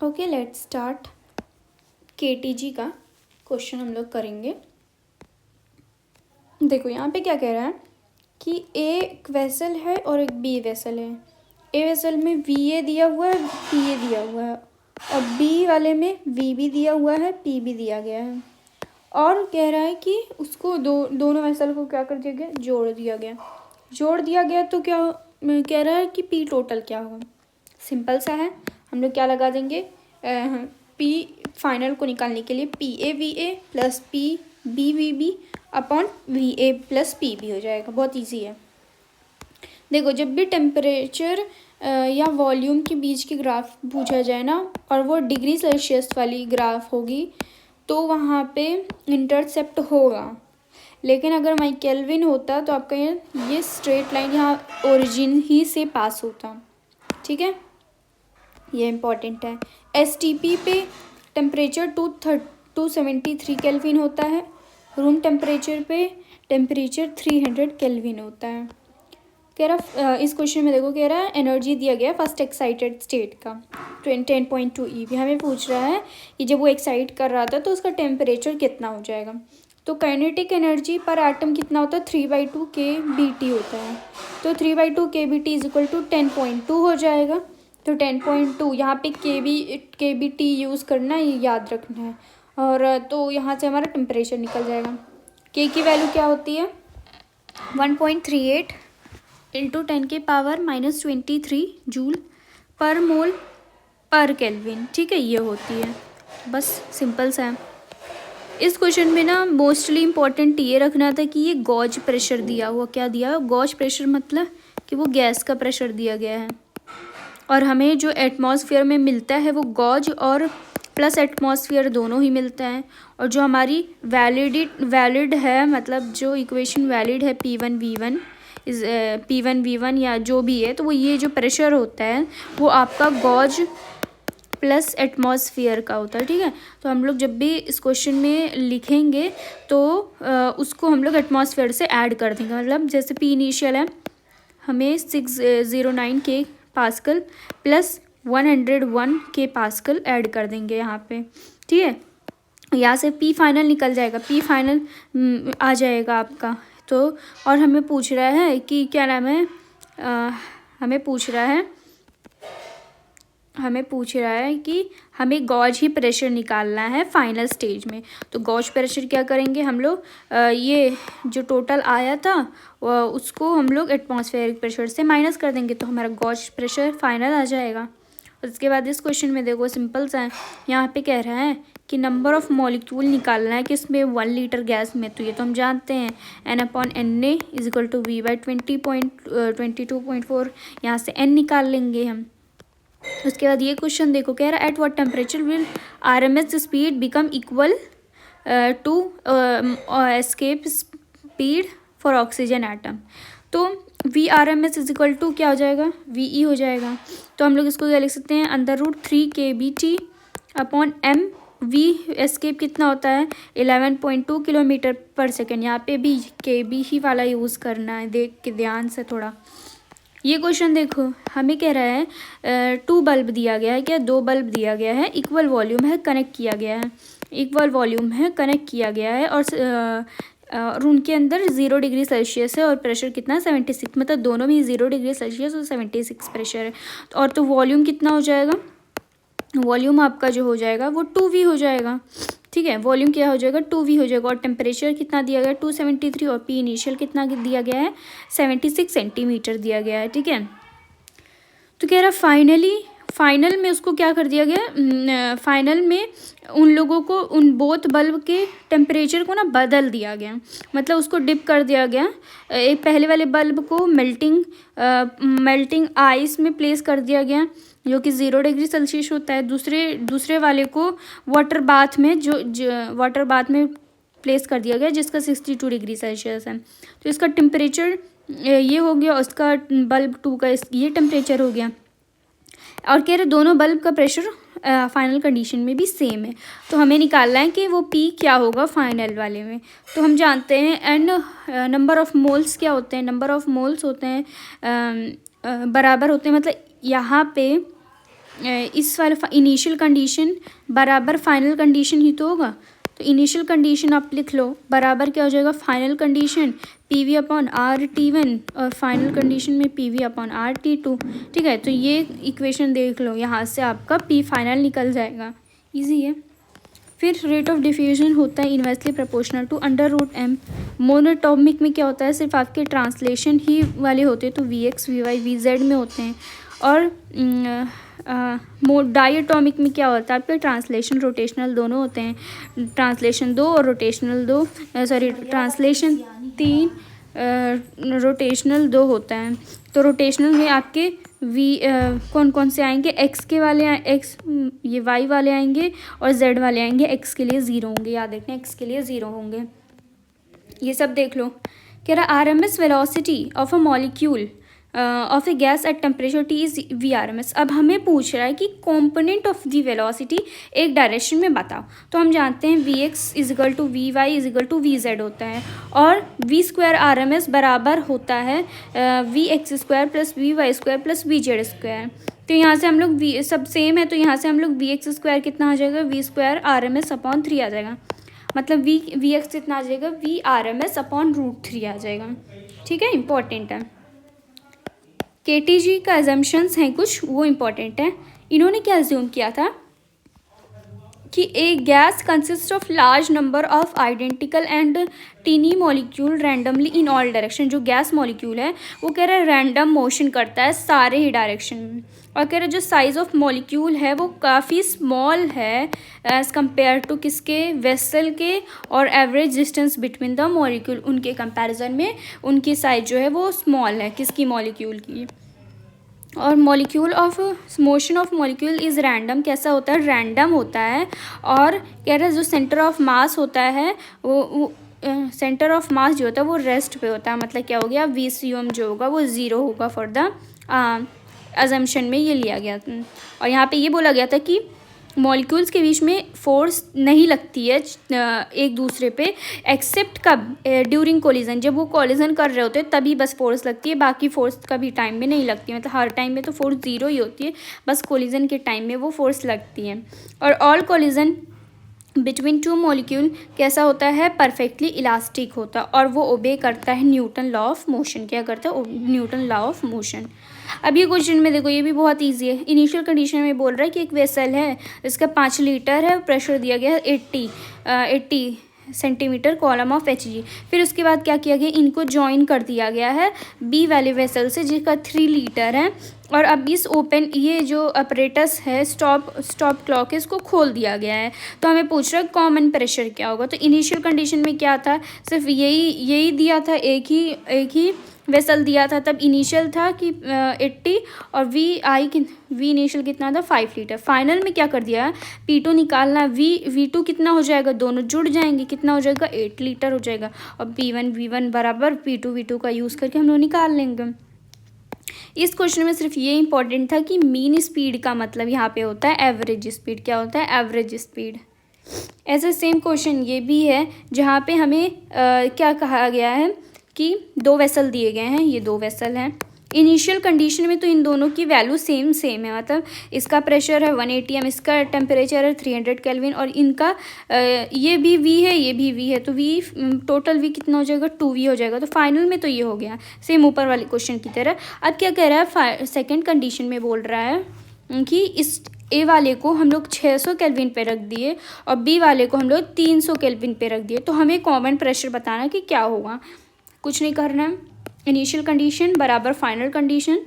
Okay, let's start. KTG का question हम लोग करेंगे। देखो यहाँ पे क्या कह रहा है कि ए एक वेसल है और एक बी वेसल है। ए वेसल में वी ए दिया हुआ है, पी ए दिया हुआ है, और बी वाले में वी बी दिया हुआ है, पी बी दिया गया है। और कह रहा है कि उसको दोनों वेसल को क्या कर दिया गया, जोड़ दिया गया। तो क्या कह रहा है कि पी टोटल क्या होगा। सिंपल सा है, हम लोग क्या लगा देंगे, पी फाइनल को निकालने के लिए P A V A plus P B V B upon V A plus P B हो जाएगा। बहुत इजी है। देखो, जब भी टेम्परेचर या वॉल्यूम के बीच की ग्राफ पूछा जाए ना, और वो डिग्री सेल्सियस वाली ग्राफ होगी, तो वहाँ पे इंटरसेप्ट होगा। लेकिन अगर माई केल्विन होता तो आपका ये स्ट्रेट लाइन यहाँ ओरिजिन ही से पास होता। ठीक है, ये इम्पॉर्टेंट है। STP पे टेम्परेचर 273 केल्विन होता है। रूम टेम्परेचर पे टेम्परेचर 300 केल्विन होता है। कह रहा इस क्वेश्चन में देखो, कह रहा है एनर्जी दिया गया फर्स्ट एक्साइटेड स्टेट का 10.2 EV। हमें पूछ रहा है कि जब वो एक्साइट कर रहा था तो उसका टेम्परेचर कितना हो जाएगा। तो काइनेटिक एनर्जी पर एटम कितना होता है, 3/2 kBT होता है। तो 3/2 kBT इज इक्वल टू 10.2 हो जाएगा। तो 10.2 यहाँ पे kBT यूज़ करना है, ये याद रखना है। और तो यहाँ से हमारा टेम्परेचर निकल जाएगा। K की वैल्यू क्या होती है, 1.38 इंटू 10⁻⁻23 जूल पर मोल पर केल्विन। ठीक है, ये होती है। बस सिंपल सा है। इस क्वेश्चन में ना मोस्टली इम्पॉर्टेंट ये रखना था कि ये गॉज प्रेशर दिया हुआ, क्या दिया, गॉज प्रेशर मतलब कि वो गैस का प्रेशर दिया गया है। और हमें जो एटमॉस्फेयर में मिलता है वो गॉज और प्लस एटमॉस्फेयर दोनों ही मिलता है। और जो हमारी वैलिड है, मतलब जो इक्वेशन वैलिड है P1V1 या जो भी है, तो वो ये जो प्रेशर होता है वो आपका गॉज प्लस एटमॉस्फेयर का होता है। ठीक है, तो हम लोग जब भी इस क्वेश्चन में लिखेंगे तो उसको हम लोग एटमॉस्फेयर से ऐड कर देंगे। मतलब जैसे P इनिशियल है, हमें 609 के पास्कल प्लस 101 के पास्कल ऐड कर देंगे यहाँ पे। ठीक है, यहाँ से P फाइनल निकल जाएगा, P फाइनल आ जाएगा आपका। तो और हमें पूछ रहा है कि क्या नाम है, हमें पूछ रहा है कि हमें गॉज ही प्रेशर निकालना है फाइनल स्टेज में। तो गॉज प्रेशर क्या करेंगे हम लोग, ये जो टोटल आया था उसको हम लोग एटमॉस्फेरिक प्रेशर से माइनस कर देंगे, तो हमारा गॉज प्रेशर फाइनल आ जाएगा। उसके बाद इस क्वेश्चन में देखो, सिंपल सा है। यहाँ पे कह रहा है कि नंबर ऑफ़ मॉलिक्यूल निकालना है किसमें, 1 लीटर गैस में। तो ये तो हम जानते हैं, N/Na is equal to V/22.4। यहाँ से N निकाल लेंगे हम। उसके बाद ये क्वेश्चन देखो, कह रहा है at what temperature will RMS speed become equal to escape speed for oxygen atom. तो VRMS इज इक्वल टू क्या हो जाएगा, VE हो जाएगा। तो हम लोग इसको क्या लिख सकते हैं, √3 kBT upon M। V escape कितना होता है, 11.2 किलोमीटर पर सेकेंड। यहाँ पे भी KB ही वाला यूज़ करना है, देख के ध्यान से थोड़ा। ये क्वेश्चन देखो, हमें कह रहा है 2 बल्ब दिया गया है, क्या 2 बल्ब दिया गया है, इक्वल वॉल्यूम है, कनेक्ट किया गया है, और उनके अंदर 0 डिग्री सेल्सियस है और प्रेशर कितना, 76। मतलब दोनों में 0 डिग्री सेल्सियस और 76 प्रेशर है। और तो वॉल्यूम कितना हो जाएगा, वॉल्यूम आपका जो हो जाएगा वो 2V हो जाएगा। ठीक है, वॉल्यूम क्या हो जाएगा, 2V हो जाएगा। और टेम्परेचर कितना दिया गया, 273। और P इनिशियल कितना दिया गया है, 76 सेंटीमीटर दिया गया है। ठीक है, तो कह रहा फाइनल में उसको क्या कर दिया गया, फाइनल में उन लोगों को, उन बोथ बल्ब के टेम्परेचर को ना बदल दिया गया। मतलब उसको डिप कर दिया गया। एक पहले वाले बल्ब को मेल्टिंग आइस में प्लेस कर दिया गया, जो कि 0 डिग्री सेल्सियस होता है। दूसरे वाले को वाटर बाथ में वाटर बाथ में प्लेस कर दिया गया, जिसका 62 डिग्री सेल्सियस है। तो इसका टेम्परेचर ये हो गया, उसका बल्ब 2 का ये टेम्परेचर हो गया। और कह रहे दोनों बल्ब का प्रेशर फाइनल कंडीशन में भी सेम है। तो हमें निकालना है कि वो P क्या होगा फाइनल वाले में। तो हम जानते हैं N नंबर ऑफ़ मोल्स क्या होते हैं, नंबर ऑफ़ मोल्स होते हैं बराबर होते हैं। मतलब यहाँ पे इस वाले इनिशियल कंडीशन बराबर फाइनल कंडीशन ही तो होगा। तो इनिशियल कंडीशन आप लिख लो बराबर क्या हो जाएगा, final condition P V upon R T one और फाइनल कंडीशन में P V upon R T two. ठीक है, तो ये इक्वेशन देख लो, यहाँ से आपका पी फाइनल निकल जाएगा, इजी है। फिर रेट ऑफ डिफ्यूजन होता है inversely proportional to under root M. Monatomic में क्या होता है, सिर्फ आपके ट्रांसलेशन ही वाले होते हैं, तो V X V Y V Z में होते हैं। और डायटोमिक में क्या होता है, आपके ट्रांसलेशन रोटेशनल दोनों होते हैं, ट्रांसलेशन 2 और रोटेशनल 2, सॉरी ट्रांसलेशन 3 रोटेशनल 2 होता है। तो रोटेशनल में आपके कौन कौन से आएंगे, एक्स के वाले एक्स ये वाई वाले आएंगे और जेड वाले आएंगे, एक्स के लिए 0 होंगे, याद रखना एक्स के लिए 0 होंगे। ये सब देख लो। कह रहा R M S velocity of a molecule of a gas at temperature T is V R M S. अब हमें पूछ रहा है कि कॉम्पोनेंट ऑफ द वेलोसिटी एक डायरेक्शन में बताओ। तो हम जानते हैं V X is equal to V Y is equal to V Z होता है, और V square R M S बराबर होता है V X square plus V Y square plus V Z square. तो यहाँ से हम लोग वी सब सेम है, तो यहाँ से हम लोग वी एक्स स्क्वायर कितना आ जाएगा, V square R M S upon 3 आ जाएगा, मतलब वी एक्स कितना आ जाएगा, V R M S upon √3 आ जाएगा। ठीक है, इंपॉर्टेंट है। केटीजी का एजम्पशंस हैं कुछ, वो इम्पॉर्टेंट है। इन्होंने क्या एज्यूम किया था कि एक gas consist of large number of identical and tiny molecule randomly in all direction. जो गैस मॉलिक्यूल है वो कह रहा है रैंडम मोशन करता है सारे ही डायरेक्शन में, और कह रहा है जो साइज़ ऑफ मॉलिक्यूल है वो काफ़ी स्मॉल है एज़ कम्पेयर टू किसके, वेसल के, और average distance between the molecule उनके कंपैरिजन में उनकी साइज जो है वो स्मॉल है, किसकी, मॉलिक्यूल की। और molecule of motion of molecule is random, कैसा होता है, रैंडम होता है। और कह रहे हैं जो सेंटर ऑफ मास होता है वो सेंटर ऑफ मास जो होता है वो रेस्ट पे होता है, मतलब क्या हो गया, VCM जो होगा वो 0 होगा फॉर द अजम्पशन में ये लिया गया। और यहाँ पे ये बोला गया था कि मॉलिक्यूल्स के बीच में फोर्स नहीं लगती है एक दूसरे पे, एक्सेप्ट कब, ड्यूरिंग कोलिजन, जब वो कोलिजन कर रहे होते हैं तभी बस फोर्स लगती है, बाकी फोर्स कभी टाइम में नहीं लगती, मतलब हर टाइम में तो फोर्स 0 ही होती है, बस कोलिजन के टाइम में वो फोर्स लगती है। और all collision between two molecule कैसा होता है, परफेक्टली इलास्टिक होता है, और वो ओबे करता है न्यूटन लॉ ऑफ मोशन। क्या करता है, न्यूटन लॉ ऑफ मोशन। अब ये क्वेश्चन में देखो, ये भी बहुत इजी है। इनिशियल कंडीशन में बोल रहा है कि एक वेसल है, इसका 5 लीटर है, प्रेशर दिया गया है 80 सेंटीमीटर कॉलम ऑफ Hg। फिर उसके बाद क्या किया गया, इनको ज्वाइन कर दिया गया है बी वाले वेसल से जिसका 3 लीटर है, और अब इस ओपन ये जो अपरेटस है स्टॉप क्लॉक है, इसको खोल दिया गया है। तो हमें पूछ रहा है कॉमन प्रेशर क्या होगा। तो इनिशियल कंडीशन में क्या था, सिर्फ यही दिया था, एक ही वेसल दिया था, तब इनिशियल था कि 80 और वी इनिशियल कितना था, 5 लीटर। फाइनल में क्या कर दिया, P2 निकालना, V2 कितना हो जाएगा, दोनों जुड़ जाएंगे, कितना हो जाएगा, 8 लीटर हो जाएगा, और P1 V1 बराबर P2 V2 का यूज़ करके हम लोग निकाल लेंगे। इस क्वेश्चन में सिर्फ ये इंपॉर्टेंट था कि मीन स्पीड का मतलब यहाँ पे होता है एवरेज स्पीड। क्या होता है, एवरेज स्पीड। ऐसे सेम क्वेश्चन ये भी है जहाँ पे हमें क्या कहा गया है कि 2 वेसल दिए गए हैं, ये 2 वेसल हैं। इनिशियल कंडीशन में तो इन दोनों की वैल्यू सेम है, मतलब इसका प्रेशर है 180 m, इसका टेम्परेचर है 300 केल्विन, और इनका ये भी V है, ये भी V है, तो V टोटल V कितना हो जाएगा, 2V हो जाएगा। तो फाइनल में तो ये हो गया सेम ऊपर वाले क्वेश्चन की तरह। अब क्या कह रहा है, सेकेंड कंडीशन में बोल रहा है कि इस ए वाले को हम लोग 600 केल्विन पे रख दिए और बी वाले को हम लोग 300 केल्विन पे रख दिए, तो हमें कॉमन प्रेशर बताना कि क्या होगा। कुछ नहीं करना है, इनिशियल कंडीशन बराबर फाइनल कंडीशन,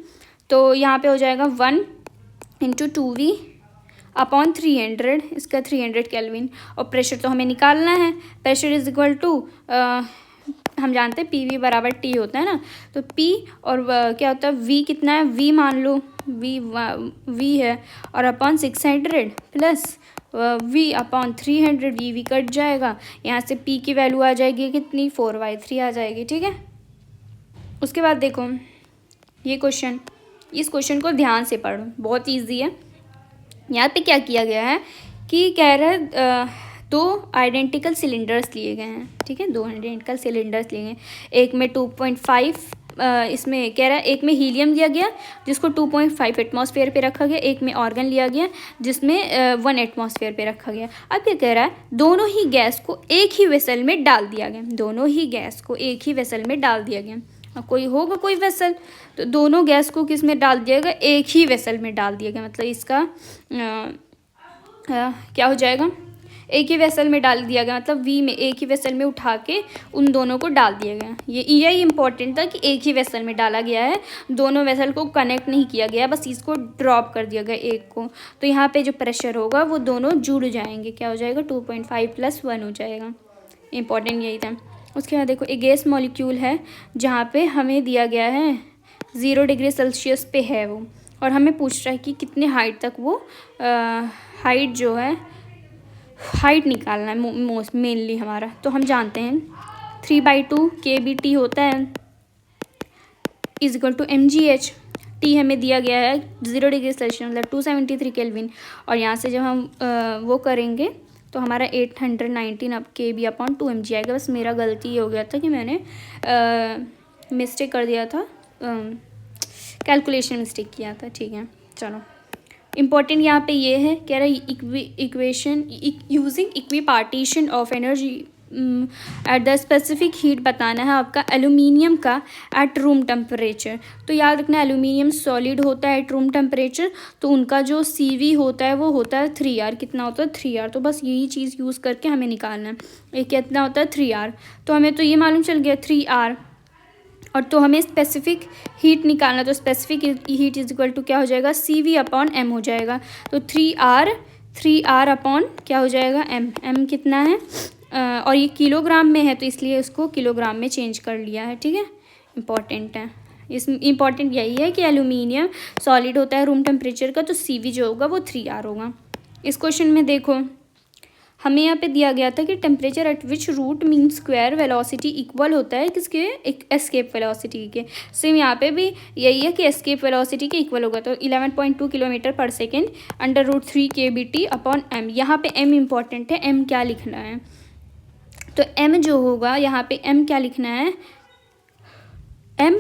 तो यहाँ पे हो जाएगा 1 × 2V अपॉन 300, इसका 300 केल्विन, और प्रेशर तो हमें निकालना है। प्रेशर इज इक्वल टू हम जानते हैं PV बराबर T होता है ना, तो P और क्या होता है V कितना है, V मान लो V है, और upon 600 plus V upon 300, V cut जाएगा, यहाँ से P की वैल्यू आ जाएगी कितनी, 4/3 आ जाएगी। ठीक है, उसके बाद देखो ये क्वेश्चन, इस क्वेश्चन को ध्यान से पढ़ो, बहुत इजी है। यहाँ पे क्या किया गया है कि कह रहा है 2 आइडेंटिकल सिलेंडर्स लिए गए हैं। ठीक है, 2 आइडेंटिकल सिलेंडर्स लिए गए, एक में 2.5 इसमें कह रहा है एक में हीलियम दिया गया जिसको 2.5 एटमॉस्फेयर पे रखा गया, एक में ऑर्गन लिया गया जिसमें 1 एटमॉस्फेयर पे रखा गया। अब ये कह रहा है दोनों ही गैस को एक ही वेसल में डाल दिया गया, दोनों ही गैस को एक ही वेसल में डाल दिया गया। कोई होगा कोई वेसल, तो दोनों गैस को किस में डाल दिया गया, एक ही वेसल में डाल दिया गया। मतलब इसका क्या हो जाएगा, एक ही वेसल में डाल दिया गया, मतलब वी में एक ही वेसल में उठा के उन दोनों को डाल दिया गया। यही इंपॉर्टेंट था कि एक ही वेसल में डाला गया है, दोनों वेसल को कनेक्ट नहीं किया गया, बस इसको ड्रॉप कर दिया गया एक को। तो यहाँ पे जो प्रेशर होगा वो दोनों जुड़ जाएंगे, क्या हो जाएगा 2.5 + 1 हो जाएगा। इंपॉर्टेंट यही था। उसके बाद देखो एक गैस मॉलिक्यूल है जहाँ पे हमें दिया गया है 0 डिग्री सेल्सियस पे है वो, और हमें पूछ रहा है कि कितने हाइट तक वो हाइट जो है हाइट निकालना है मेनली हमारा। तो हम जानते हैं 3/2 kBT होता है = mgh। टी हमें दिया गया है 0 डिग्री सेल्सियस मतलब 273 केल्विन, और यहाँ से जब हम वो करेंगे तो हमारा 819 अब kB/2 mg आएगा। बस मेरा गलती ये हो गया था कि मैंने मिस्टेक कर दिया था, कैलकुलेशन मिस्टेक किया था। ठीक है, चलो इम्पॉर्टेंट यहाँ पे ये है, कह रहा है equation using equipartition of energy at the specific heat बताना है आपका एल्यूमिनियम का एट रूम टेम्परेचर। तो याद रखना एल्यूमिनियम सॉलिड होता है एट रूम टेम्परेचर, तो उनका जो CV होता है वो होता है 3R। कितना होता है 3R, तो बस यही चीज़ यूज़ करके हमें निकालना है। ये कितना होता है 3R, तो हमें तो ये मालूम चल गया 3R, और तो हमें स्पेसिफिक हीट निकालना, तो स्पेसिफिक हीट = क्या हो जाएगा CV/m हो जाएगा। तो 3R अपॉन क्या हो जाएगा m कितना है और ये किलोग्राम में है तो इसलिए उसको किलोग्राम में चेंज कर लिया है। ठीक है, इम्पॉर्टेंट है। इम्पॉर्टेंट यही है कि एल्यूमिनियम सॉलिड होता है रूम टेम्परेचर का, तो CV जो होगा वो 3R होगा। इस क्वेश्चन में देखो हमें यहाँ पे दिया गया था कि temperature at which route mean square velocity equal होता है किसके, एक एस्केप वेलोसिटी के। सेम यहाँ पे भी यही है कि एस्केप वेलोसिटी के इक्वल होगा, तो 11.2 km/s √3 kBT/m। यहाँ पे m इम्पॉर्टेंट है, m क्या लिखना है, तो m जो होगा यहाँ पे m क्या लिखना है, m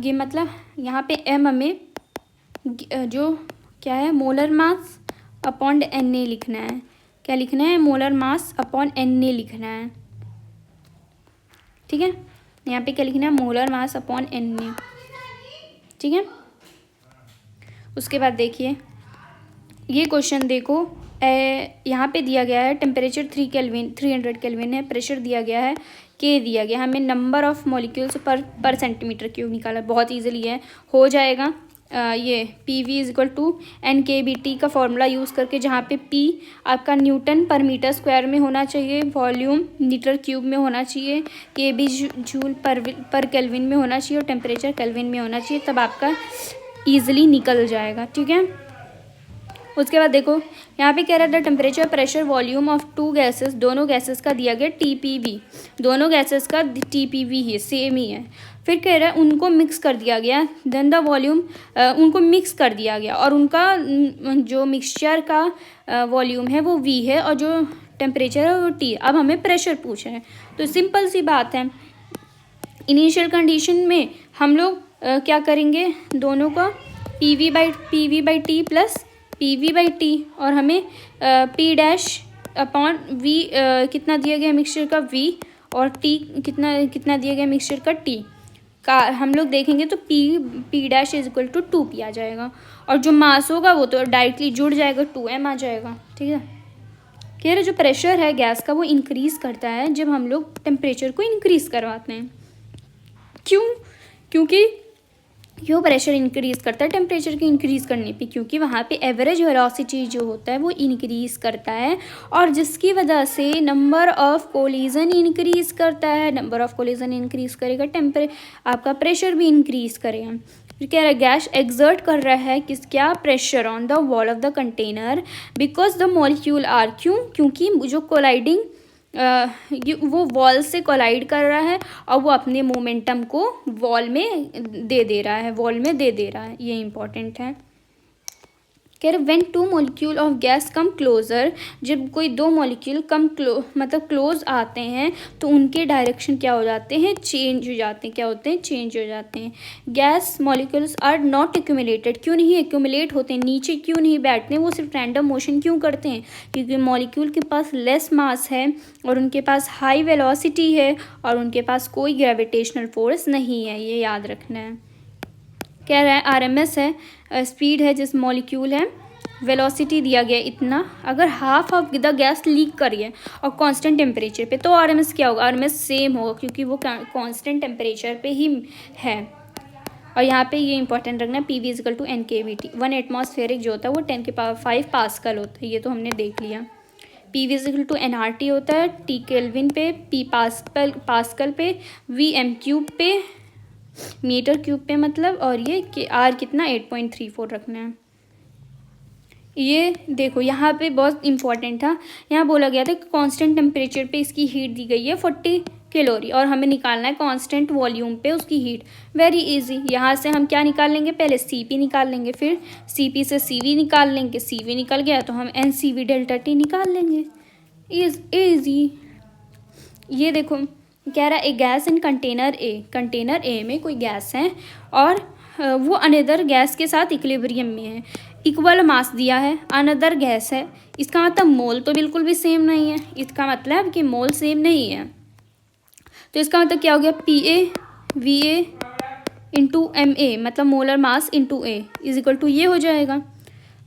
ये मतलब यहाँ पे m हमें जो क्या है मोलर मास अपॉन Na लिखना है। क्या लिखना है, मोलर मास अपॉन Na लिखना है। ठीक है, यहाँ पे क्या लिखना है, मोलर मास अपॉन Na। ठीक है, उसके बाद देखिए ये क्वेश्चन देखो, यहाँ पे दिया गया है टेम्परेचर 300 केल्विन है, प्रेशर दिया गया है K दिया गया, हमें नंबर ऑफ मॉलिक्यूल्स पर सेंटीमीटर क्यूब निकाला। बहुत ईजिली है, हो जाएगा। ये PV = NKBT का फॉर्मूला यूज़ करके, जहाँ पे P आपका N/m² में होना चाहिए, वॉल्यूम मीटर³ में होना चाहिए, KB जूल पर केल्विन में होना चाहिए और टेम्परेचर केल्विन में होना चाहिए, तब आपका ईजिली निकल जाएगा। ठीक है, उसके बाद देखो यहाँ पे कह रहा था temperature pressure volume of 2 gases, दोनों गैसेस का दिया गया TPV, दोनों गैसेस का TPV ही सेम ही है। फिर कह रहा है उनको मिक्स कर दिया गया, देन द वॉल्यूम, उनको मिक्स कर दिया गया और उनका जो मिक्सचर का वॉल्यूम है वो V है और जो टेम्परेचर है वो T। अब हमें प्रेशर पूछ रहे हैं, तो सिंपल सी बात है, इनिशियल कंडीशन में हम लोग क्या करेंगे, दोनों का PV/T प्लस PV/T, और हमें P'/V कितना दिया गया मिक्सचर का V, और T कितना दिया गया मिक्सचर का T का हम लोग देखेंगे तो P' = 2P आ जाएगा, और जो मास होगा वो तो डायरेक्टली जुड़ जाएगा, 2m आ जाएगा। ठीक है, कह रहे जो प्रेशर है गैस का वो इंक्रीज़ करता है जब हम लोग टेम्परेचर को इंक्रीज़ करवाते हैं। क्योंकि क्यों प्रेशर इंक्रीज़ करता है टेम्परेचर के इंक्रीज़ करने पे, क्योंकि वहाँ पे एवरेज वेलोसिटी जो होता है वो इंक्रीज़ करता है, और जिसकी वजह से नंबर ऑफ़ कोलिजन इंक्रीज़ करता है। नंबर ऑफ़ कोलिजन इंक्रीज़ करेगा, आपका प्रेशर भी इंक्रीज़ करेगा। फिर कह रहा है गैस एक्सर्ट कर रहा है क्या pressure on the wall of the container because the molecule are, क्योंकि जो कोलाइडिंग वो वॉल से कोलाइड कर रहा है और वो अपने मोमेंटम को वॉल में दे रहा है, ये इम्पॉर्टेंट है। कह रहे when two molecule of gas come closer, जब कोई दो मॉलिक्यूल मतलब क्लोज आते हैं तो उनके डायरेक्शन क्या हो जाते हैं, चेंज हो जाते हैं। क्या होते हैं, चेंज हो जाते हैं। Gas molecules are not accumulated, क्यों नहीं एक्यूमुलेट होते हैं, नीचे क्यों नहीं बैठते हैं, वो सिर्फ रैंडम मोशन क्यों करते हैं, क्योंकि मॉलिक्यूल के पास लेस मास है और उनके पास हाई वेलोसिटी है और उनके पास कोई ग्रेविटेशनल फोर्स नहीं है, ये याद रखना है। कह रहा है आरएमएस है स्पीड है जिस मॉलिक्यूल है, वेलोसिटी दिया गया इतना, अगर half of the gas leak करी है और कांस्टेंट टेम्परेचर पे, तो आरएमएस क्या होगा, आरएमएस सेम होगा क्योंकि वो कांस्टेंट टेम्परेचर पे ही है। और यहाँ पे ये इंपॉर्टेंट रखना है पीवी इजिकल टू एन के वी टी। 1 एटमॉस्फेरिक जो होता है वो 10⁵ पास्कल होता है, ये तो हमने देख लिया। PV is equal to N R T होता है टी केल्विन पे, पी पास्कल पे, वी एम क्यूब पे, मीटर क्यूब पे मतलब, और ये आर कितना 8.34 रखना है। ये देखो यहाँ पे बहुत इंपॉर्टेंट था, यहाँ बोला गया था कि कांस्टेंट टेम्परेचर पे इसकी हीट दी गई है 40 कैलोरी और हमें निकालना है कांस्टेंट वॉल्यूम पे उसकी हीट। वेरी इजी, यहाँ से हम क्या निकाल लेंगे, पहले Cp निकाल लेंगे, फिर Cp से Cv निकाल लेंगे, Cv निकल गया तो हम NCV डेल्टा T निकाल लेंगे। इजी। ये देखो कह रहा है ए गैस इन कंटेनर ए में कोई गैस है और वो अनदर गैस के साथ इक्विलिब्रियम में है, इक्वल मास दिया है, अनदर गैस है, इसका मतलब मोल तो बिल्कुल भी सेम नहीं है, इसका मतलब कि मोल सेम नहीं है, तो इसका मतलब क्या हो गया, P A V A into M A, मतलब molar mass into A is equal to ये हो जाएगा।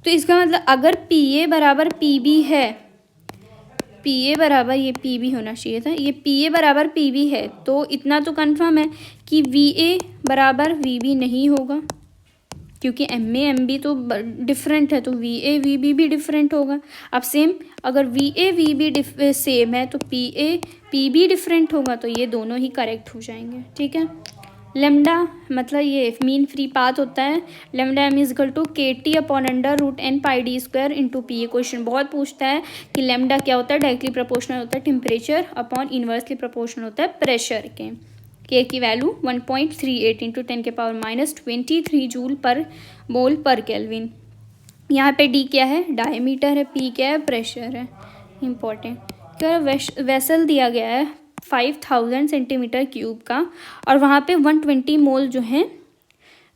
तो इसका मतलब अगर पी ए बराबर पी बी है, पी ए बराबर, ये पी बी होना चाहिए था, ये पी ए बराबर पी बी है, तो इतना तो कन्फर्म है कि वी ए बराबर वी बी नहीं होगा, क्योंकि एम ए एम बी तो डिफरेंट है, तो वी ए वी बी भी डिफरेंट होगा। अब सेम अगर V A V B same है तो P A P be different होगा, तो ये दोनों ही करेक्ट हो जाएंगे। ठीक है। लेमडा मतलब ये मीन फ्री पाथ होता है, lambda M is equal to K T upon under root N pi D square into P. ये क्वेश्चन बहुत पूछता है कि लेमडा क्या होता है, डायरेक्टली प्रोपोर्शनल होता है टेम्परेचर अपॉन इन्वर्सली प्रोपोर्शनल होता है प्रेशर के की वैल्यू 1.38 इंटू 10⁻⁻23 जूल पर मोल पर केल्विन। यहाँ पे डी क्या है, डायमीटर है, पी क्या है, प्रेशर है। इंपॉर्टेंट क्या वेसल दिया गया है 5000 सेंटीमीटर क्यूब का और वहाँ पे 120 मोल जो हैं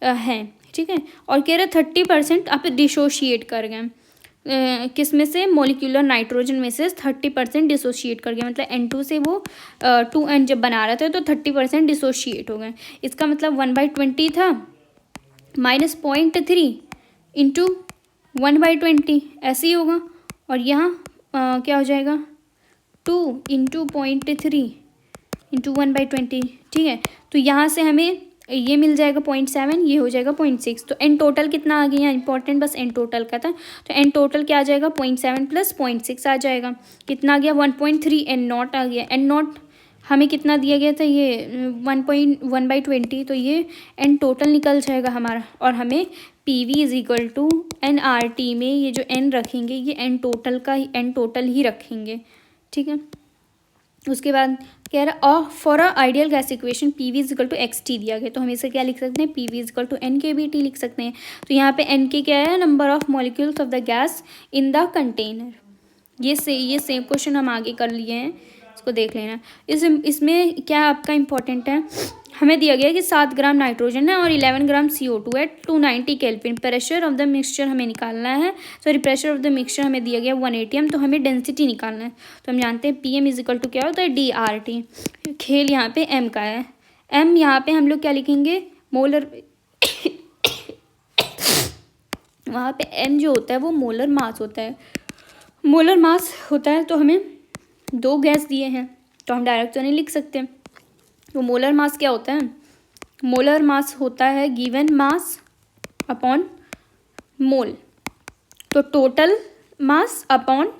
हैं, ठीक है। और कह रहे 30% आप डिसोशिएट कर गए, किस में से, मोलिकुलर नाइट्रोजन में से 30% डिसोशिएट कर गया, मतलब N2 से वो 2N जब बना रहे थे तो 30% डिसोशिएट हो गए। इसका मतलब 1/20 था माइनस 0.3 इंटू 1/20 ऐसे ही होगा, और यहाँ क्या हो जाएगा 2 इंटू 0.3 इंटू 1/20। ठीक है, तो यहाँ से हमें ये मिल जाएगा 0.7, ये हो जाएगा 0.6, तो एन टोटल कितना आ गया, इंपॉर्टेंट बस एन टोटल का था, तो एन टोटल क्या आ जाएगा 0.7 प्लस 0.6 आ जाएगा, कितना आ गया 1.3 एन नॉट आ गया। एन नॉट हमें कितना दिया गया था, ये 1/20, तो ये एन टोटल निकल जाएगा हमारा, और हमें P V is equal to N R T में ये जो एन रखेंगे ये एन टोटल ही रखेंगे। ठीक है, उसके बाद कह रहा for a ideal gas equation P V is equal to X T दिया गया, तो हम इसे क्या लिख सकते हैं, P V is equal to N K B T लिख सकते हैं। तो यहाँ पे एन के क्या है, number of molecules of the gas in the container. ये सेम क्वेश्चन हम आगे कर लिए हैं, इसको देख लेना। इसमें क्या आपका इंपॉर्टेंट है, हमें दिया गया कि 7 ग्राम नाइट्रोजन है और 11 ग्राम CO2 है, 290 kelvin. Pressure of the mixture हमें निकालना है, sorry pressure of the mixture हमें दिया गया 180 m, तो हमें डेंसिटी निकालना है। तो हम जानते हैं PM इज इक्वल टू क्या होता है, DRT। खेल यहाँ पे M का है, M यहाँ पे हम लोग क्या लिखेंगे, मोलर वहाँ पे M जो होता है वो मोलर मास होता है, मोलर मास होता है। तो हमें 2 गैस दिए हैं तो हम डायरेक्ट तो नहीं लिख सकते, तो मोलर मास क्या होता है, मोलर मास होता है गिवन मास अपॉन मोल, तो total mass upon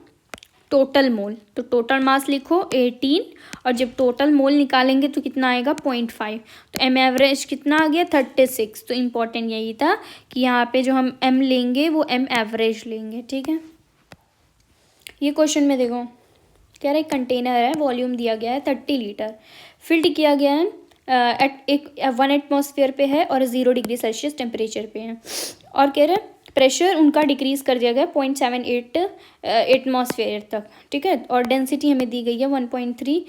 total mole. तो टोटल मास लिखो 18 और जब टोटल मोल निकालेंगे तो कितना आएगा 0.5, तो एम एवरेज कितना आ गया 36। तो इम्पॉर्टेंट यही था कि यहाँ पे जो हम एम लेंगे वो एम एवरेज लेंगे। ठीक है, ये क्वेश्चन में देखो कह रहा है कंटेनर है, वॉल्यूम दिया गया है 30 लीटर, फिल्ड किया गया है एट 1 एटमॉस्फेयर पे है और 0 डिग्री सेल्सियस टेम्परेचर पे है, और कह रहा है प्रेशर उनका डिक्रीज कर दिया गया 0.78 एटमॉस्फेयर तक, ठीक है। और डेंसिटी हमें दी गई है 1.3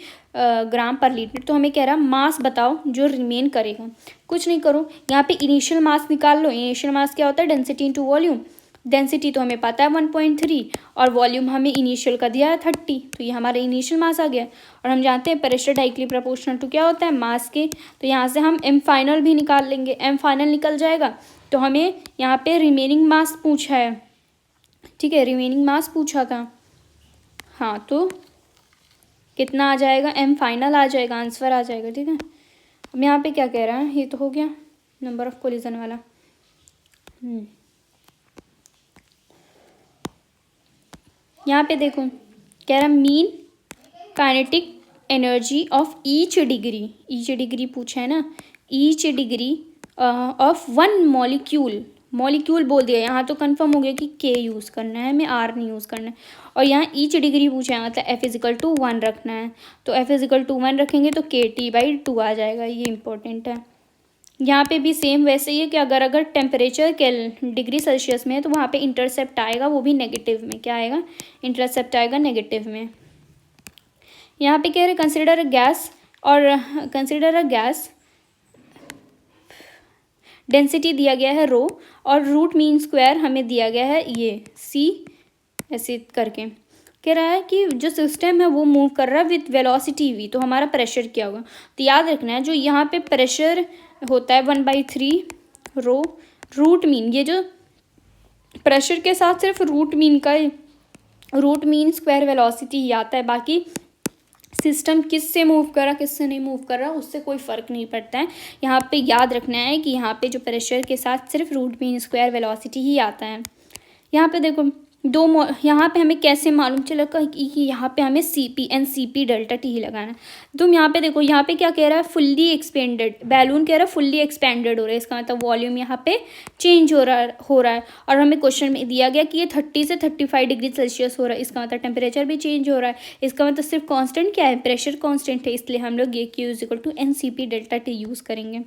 ग्राम पर लीटर। तो हमें कह रहा मास बताओ जो रिमेन करेगा। कुछ नहीं करो, यहाँ पे इनिशियल मास निकाल लो। इनिशियल मास क्या होता है? Density into volume. डेंसिटी तो हमें पता है 1.3 और वॉल्यूम हमें इनिशियल का दिया है 30, तो ये हमारा इनिशियल मास आ गया। और हम जानते हैं प्रेशर डायरेक्टली प्रोपोर्शनल टू क्या होता है? मास के। तो यहाँ से हम एम फाइनल भी निकाल लेंगे, एम फाइनल निकल जाएगा। तो हमें यहाँ पे रिमेनिंग मास पूछा है, ठीक है, रिमेनिंग मास पूछा था। हाँ, तो कितना आ जाएगा? एम फाइनल आ जाएगा, आंसर आ जाएगा, ठीक है। अब यहाँ पे क्या कह रहा है? ये तो हो गया नंबर ऑफ कोलिजन वाला। यहाँ पे देखो कह रहा mean kinetic energy of each degree पूछा है ना, each degree of one molecule बोल दिया। यहाँ तो कंफर्म हो गया कि के यूज़ करना है, हमें आर नहीं यूज़ करना है। और यहाँ ईच डिग्री पूछा है, मतलब एफ इजिकल टू 1 रखना है। तो एफ इजिकल टू 1 रखेंगे तो KT/2 आ जाएगा, ये इंपॉर्टेंट है। यहाँ पे भी सेम वैसे ही है कि अगर टेम्परेचर डिग्री सेल्सियस में है तो वहाँ पे इंटरसेप्ट आएगा, वो भी नेगेटिव में। क्या आएगा? इंटरसेप्ट आएगा नेगेटिव में। यहाँ पे कह रहे कंसिडर अ गैस डेंसिटी दिया गया है रो और रूट मीन स्क्वायर हमें दिया गया है ये C ऐसे करके। कह रहा है कि जो सिस्टम है वो मूव कर रहा है विथ वेलोसिटी V, तो हमारा प्रेशर क्या होगा? तो याद रखना है जो यहाँ पे प्रेशर होता है 1/3 रो रूट मीन, ये जो प्रेशर के साथ सिर्फ रूट मीन स्क्वायर वेलोसिटी ही आता है। बाकी सिस्टम किससे मूव कर रहा किससे नहीं मूव कर रहा उससे कोई फ़र्क नहीं पड़ता है। यहाँ पे याद रखना है कि यहाँ पे जो प्रेशर के साथ सिर्फ रूट मीन स्क्वायर वेलोसिटी ही आता है। यहाँ पे देखो यहाँ पे हमें कैसे मालूम चला कि यहाँ पे हमें CP and CP delta T ही लगाना है। तुम यहाँ पे देखो, यहाँ पे क्या कह रहा है? फुल्ली एक्सपेंडेड बैलून कह रहा है, फुल्ली एक्सपेंडेड हो रहा है। इसका मतलब वॉल्यूम यहाँ पे चेंज हो रहा है। और हमें क्वेश्चन में दिया गया कि ये 30 से 35 डिग्री सेल्सियस हो रहा है। इसका मतलब टेम्परेचर भी चेंज हो रहा है। इसका मतलब सिर्फ कॉन्स्टेंट क्या है? प्रेशर कॉन्स्टेंट है, इसलिए हम लोग ये Q equal to NCP delta T use करेंगे,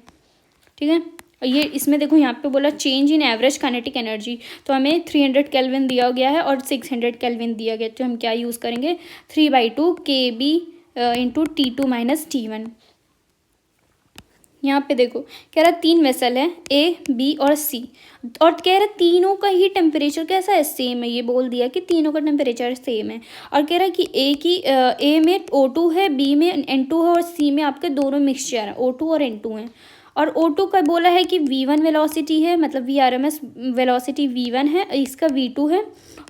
ठीक है। और ये इसमें देखो यहाँ पे बोला change in average kinetic energy, तो हमें 300 केल्विन दिया गया है और 600 केल्विन दिया गया। तो हम क्या यूज़ करेंगे? 3/2 KB into T2 minus T1। यहाँ पे देखो कह रहा 3 वेसल है A, B और C, और कह रहा तीनों का ही टेम्परेचर कैसा है? सेम है। ये बोल दिया कि तीनों का टेम्परेचर सेम है। और कह रहा कि A में O2 है, B में N2 है और C में आपके दोनों मिक्सचर है, O2 और N2 है। और O2 का बोला है कि V1 वेलोसिटी है, मतलब VRMS वेलोसिटी V1 है, इसका V2 है।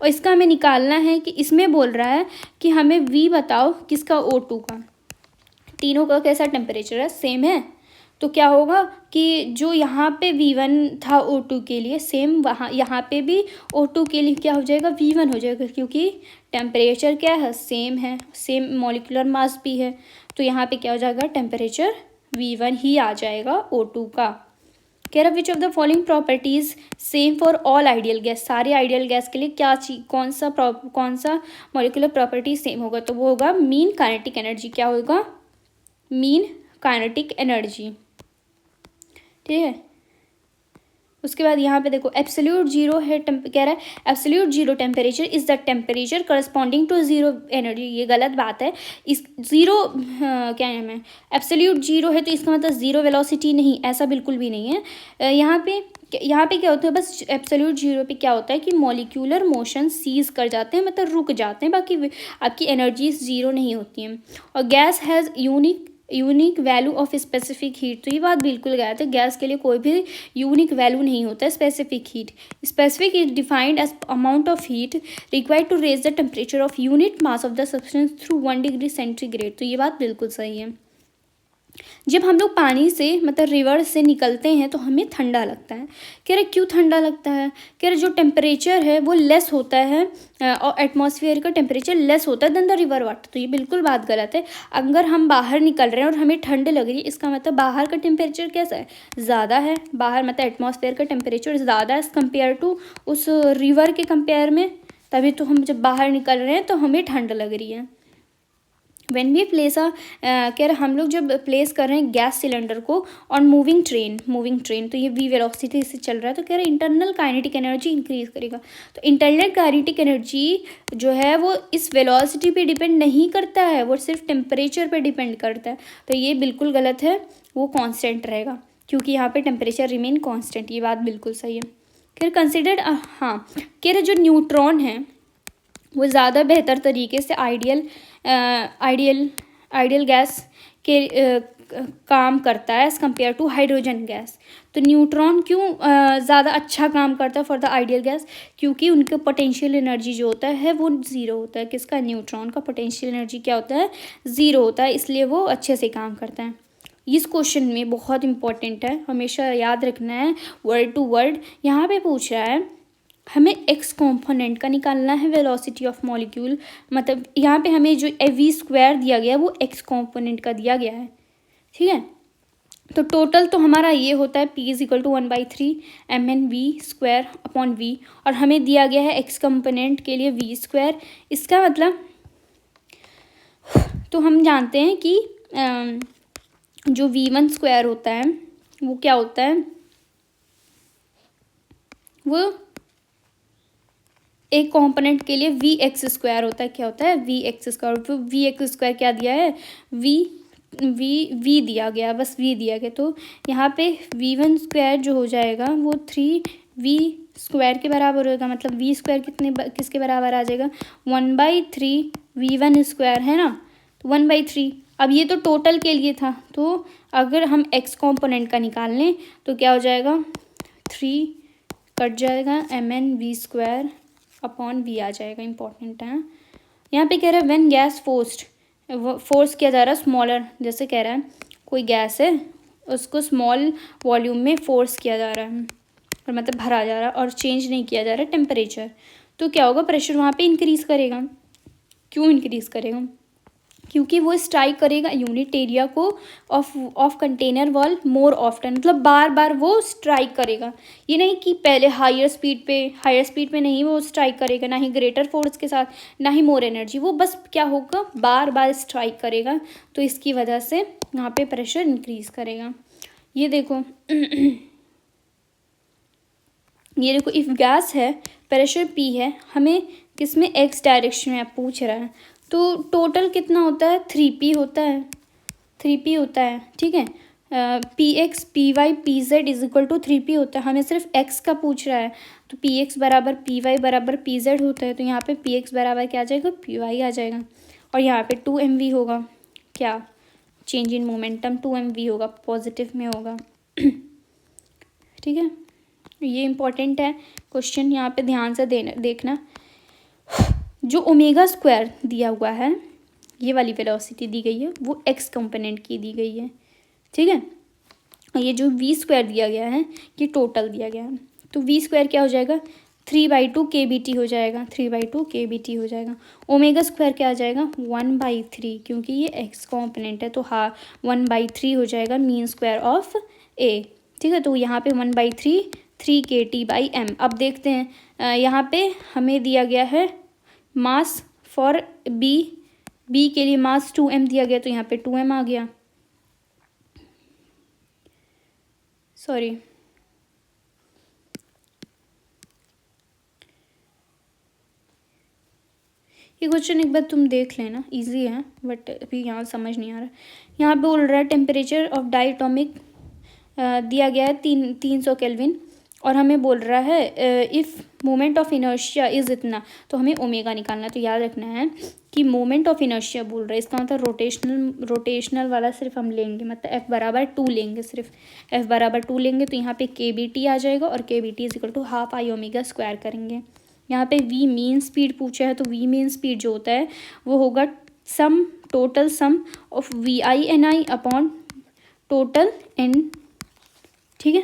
और इसका हमें निकालना है कि इसमें बोल रहा है कि हमें V बताओ किसका? O2 का। तीनों का कैसा टेम्परेचर है? सेम है। तो क्या होगा कि जो यहाँ पे V1 था O2 के लिए, सेम वहाँ यहाँ पे भी O2 के लिए क्या हो जाएगा? V1 हो जाएगा, क्योंकि टेम्परेचर क्या है? सेम है, सेम मॉलिक्यूलर मास भी है। तो यहाँ पे क्या हो जाएगा? टेम्परेचर V1 ही आ जाएगा O2 का। कह रहा which of the following properties same for all ideal gas, सारे आइडियल गैस के लिए क्या चीज कौन सा मॉलिक्यूलर प्रॉपर्टी सेम होगा? तो वो होगा मीन काइनेटिक एनर्जी। क्या होगा? मीन काइनेटिक एनर्जी, ठीक है। उसके बाद यहाँ पे देखो एब्सोल्यूट जीरो है, कह रहा है absolute zero temperature is the temperature corresponding to zero energy. ये गलत बात है। इस जीरो क्या नाम है? एब्सोल्यूट जीरो है तो इसका मतलब जीरो वेलोसिटी नहीं, ऐसा बिल्कुल भी नहीं है। यहाँ पे क्या होता है? बस एब्सोल्यूट जीरो पे क्या होता है कि मॉलिक्यूलर मोशन सीज कर जाते हैं, मतलब रुक जाते हैं, बाकी आपकी एनर्जीज जीरो नहीं होती हैं। और gas has unique value of specific heat, तो ये बात बिल्कुल गलत है। गैस के लिए कोई भी यूनिक वैल्यू नहीं होता है specific heat. Specific is defined as amount of heat required to raise the temperature of unit mass of the substance through 1 degree centigrade, तो ये बात बिल्कुल सही है। जब हम लोग पानी से मतलब रिवर से निकलते हैं तो हमें ठंडा लगता है। कह रहे क्यों ठंडा लगता है? कह रहे जो टेम्परेचर है वो लेस होता है और एटमॉस्फेयर का टेम्परेचर लेस होता है देन द रिवर वाटर, तो ये बिल्कुल बात गलत है। अगर हम बाहर निकल रहे हैं और हमें ठंड लग रही है, इसका मतलब बाहर का टेम्परेचर कैसा है? ज़्यादा है। बाहर मतलब एटमॉस्फेयर का टेम्परेचर ज़्यादा है कंपेयर टू उस रिवर के कंपेयर में, तभी तो हम जब बाहर निकल रहे हैं तो हमें ठंड लग रही है। व्हेन वी प्लेस कह रहे हम लोग जब प्लेस कर रहे हैं गैस सिलेंडर को ऑन मूविंग ट्रेन, तो ये वी वेलोसिटी से चल रहा है, तो कह रहे हैं इंटरनल काइनेटिक एनर्जी इंक्रीज करेगा। तो इंटरनल काइनेटिक एनर्जी जो है वो इस वेलोसिटी पे डिपेंड नहीं करता है, वो सिर्फ टेम्परेचर पे डिपेंड करता है। तो ये बिल्कुल गलत है, वो कांस्टेंट रहेगा क्योंकि यहाँ पे टेम्परेचर रिमेन कांस्टेंट। ये बात बिल्कुल सही है। फिर कंसिडर्ड हाँ कह रहे जो न्यूट्रॉन है वो ज़्यादा बेहतर तरीके से आइडियल गैस के काम करता है as compare to hydrogen gas. तो न्यूट्रॉन क्यों ज़्यादा अच्छा काम करता है फॉर द आइडियल गैस? क्योंकि उनका पोटेंशियल एनर्जी जो होता है वो ज़ीरो होता है। किसका? न्यूट्रॉन का पोटेंशियल एनर्जी क्या होता है? ज़ीरो होता है, इसलिए वो अच्छे से काम करता है। इस क्वेश्चन में बहुत इंपॉर्टेंट है, हमेशा याद रखना है वर्ड टू वर्ड। यहाँ पे पूछ रहा है हमें एक्स कॉम्पोनेंट का निकालना है वेलोसिटी ऑफ मॉलिक्यूल, मतलब यहाँ पे हमें जो वी स्क्वायर दिया गया है वो एक्स कॉम्पोनेंट का दिया गया है, ठीक है। तो टोटल तो हमारा ये होता है P is equal to 1/3 mn(v²/v), और हमें दिया गया है एक्स कंपोनेंट के लिए वी स्क्वायर। इसका मतलब तो हम जानते हैं कि जो v1² होता है वो क्या होता है, वो एक कंपोनेंट के लिए vx² होता है। क्या होता है? vx²। तो vx² क्या दिया है? v दिया गया, बस v दिया गया। तो यहाँ पे v1² जो हो जाएगा वो 3v² के बराबर होगा। मतलब v² किसके बराबर आ जाएगा? 1/3 v1² है ना, तो 1/3। अब ये तो टोटल के लिए था, तो अगर हम x कंपोनेंट का निकाल लें तो क्या हो जाएगा? 3 कट जाएगा mn(v²/v) आ जाएगा। इंपॉर्टेंट है। यहाँ पे कह रहा है व्हेन गैस फोर्स किया जा रहा है स्मॉलर, जैसे कह रहा है कोई गैस है उसको स्मॉल वॉल्यूम में फोर्स किया जा रहा है, और मतलब भरा जा रहा है और चेंज नहीं किया जा रहा है टेम्परेचर, तो क्या होगा? प्रेशर वहाँ पे इंक्रीज करेगा। क्यों इंक्रीज करेगा? क्योंकि वो स्ट्राइक करेगा यूनिट एरिया को of container wall more often, मतलब बार बार वो स्ट्राइक करेगा। ये नहीं कि पहले हायर स्पीड पे नहीं वो स्ट्राइक करेगा, ना ही ग्रेटर फोर्स के साथ, ना ही मोर एनर्जी, वो बस क्या होगा? बार बार स्ट्राइक करेगा। तो इसकी वजह से यहाँ पे प्रेशर इंक्रीज करेगा। ये देखो इफ़ गैस है, प्रेशर P है, हमें किसमें एक्स डायरेक्शन में पूछ रहा है, तो टोटल कितना होता है? 3p होता है, 3p होता है, ठीक है। px py pz is equal to 3p होता है। हमें सिर्फ x का पूछ रहा है, तो px बराबर py बराबर pz होता है। तो यहाँ पे px बराबर क्या आ जाएगा? py आ जाएगा। और यहाँ पे 2mv होगा, क्या? चेंज इन मोमेंटम 2mv होगा, पॉजिटिव में होगा, ठीक है। ये इम्पोर्टेंट है क्वेश्चन, यहाँ पे ध्यान से देखना। जो ओमेगा² दिया हुआ है, ये वाली वेलोसिटी दी गई है, वो एक्स कंपोनेंट की दी गई है, ठीक है। ये जो v² दिया गया है ये टोटल दिया गया है। तो v² क्या हो जाएगा? 3/2 kBt हो जाएगा, 3/2 kBt हो जाएगा। ओमेगा² क्या आ जाएगा? 1/3, क्योंकि ये एक्स कंपोनेंट है, तो हाँ 1/3 हो जाएगा मीन स्क्वायर ऑफ a, ठीक है। तो यहाँ पे 1/3 3kT/m। अब देखते हैं यहाँ पे हमें दिया गया है मास फॉर बी के लिए मास 2m दिया गया, तो यहाँ पे 2m आ गया। सॉरी, ये क्वेश्चन एक बार तुम देख लेना, इजी है बट अभी यहाँ समझ नहीं आ रहा। यहाँ पे बोल रहा है टेम्परेचर ऑफ डायटोमिक दिया गया है 300 केल्विन, और हमें बोल रहा है if moment of inertia is इतना, तो हमें ओमेगा निकालना है। तो याद रखना है कि मोमेंट ऑफ इनर्शिया बोल रहा है, इसका मतलब रोटेशनल वाला सिर्फ हम लेंगे, मतलब F बराबर 2 लेंगे, सिर्फ F बराबर 2 लेंगे। तो यहाँ पे kBt आ जाएगा, और kBt is equal to ½ I⍵² करेंगे। यहाँ पे v मीन स्पीड पूछा है, तो v मीन स्पीड जो होता है वो होगा total sum of VI NI upon total n, ठीक है।